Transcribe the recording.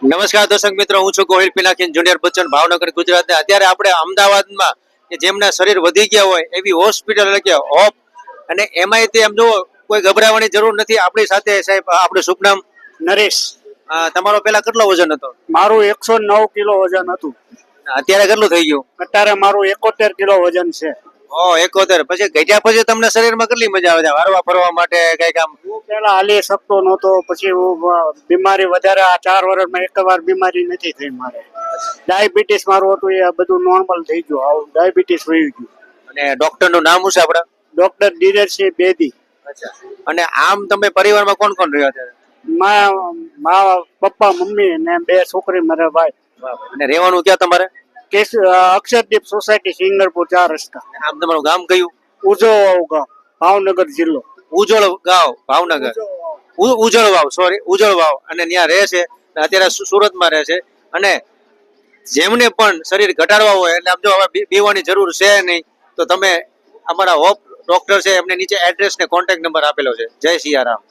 નમસ્કાર દર્શક મિત્રો, હું છું ગોહિલ પિનાકીન જુનિયર બચ્ચન, ભાવનગર, ગુજરાત. અત્યારે આપણે અમદાવાદમાં કે જેમના શરીર વધી ગયા હોય એવી હોસ્પિટલ એટલે કે હોપ, અને એમાંય તે એમ જો કોઈ ગભરાવાની જરૂર નથી. આપણી સાથે સાહેબ, આપણું શુભ નામ? નરેશ. તમારો પેલા કેટલો વજન હતો? મારું 109 કિલો વજન હતું. અત્યારે કેટલું થઈ ગયું? અત્યારે મારું 71 કિલો વજન છે. 71. પછી ઘટ્યા પછી તમને શરીરમાં કેટલી મજા આવે છે હરવા ફરવા માટે? કઈક આમ હું પેલા હાલી શકતો નહોતો, પછી હું બીમારી વધારે આ 4 વર્ષમાં એકવાર બીમારી નથી થઈ મારે. ડાયાબિટીસ મારું હતું, એ બધું નોર્મલ થઈ ગયું. આવું ડાયાબિટીસ વહી ગયું. અને ડોક્ટર નું નામ શું છે આપડા? ડોક્ટર ધીરજસિંહ બેદી. અને આમ તમે પરિવારમાં કોણ કોણ રહ્યો અત્યારે? મા પપ્પા મમ્મી ને 2 છોકરી, મારા ભાઈ. અને રહેવાનું ક્યાં તમારે? અક્ષરદીપ સોસાયટી, સિંગરપુર 4 રસ્તા. આમ તમારું ગામ કયું? ઉજો ગામ, ભાવનગર જિલ્લો. ઉજળ ગાંવ, ભાવનગર. ઉજળ વાવ, સોરી, ઉજળ વાવ. અને ત્યાં રહે છે, અત્યારે સુરતમાં રહે છે. અને જેમને પણ શરીર ઘટાડવા હોય એટલે આમ જો હવે પીવાની જરૂર છે નહીં, તો તમે અમારા હોપ ડોક્ટર છે, એમને નીચે એડ્રેસ ને કોન્ટેક્ટ નંબર આપેલો છે. જય સિયારામ.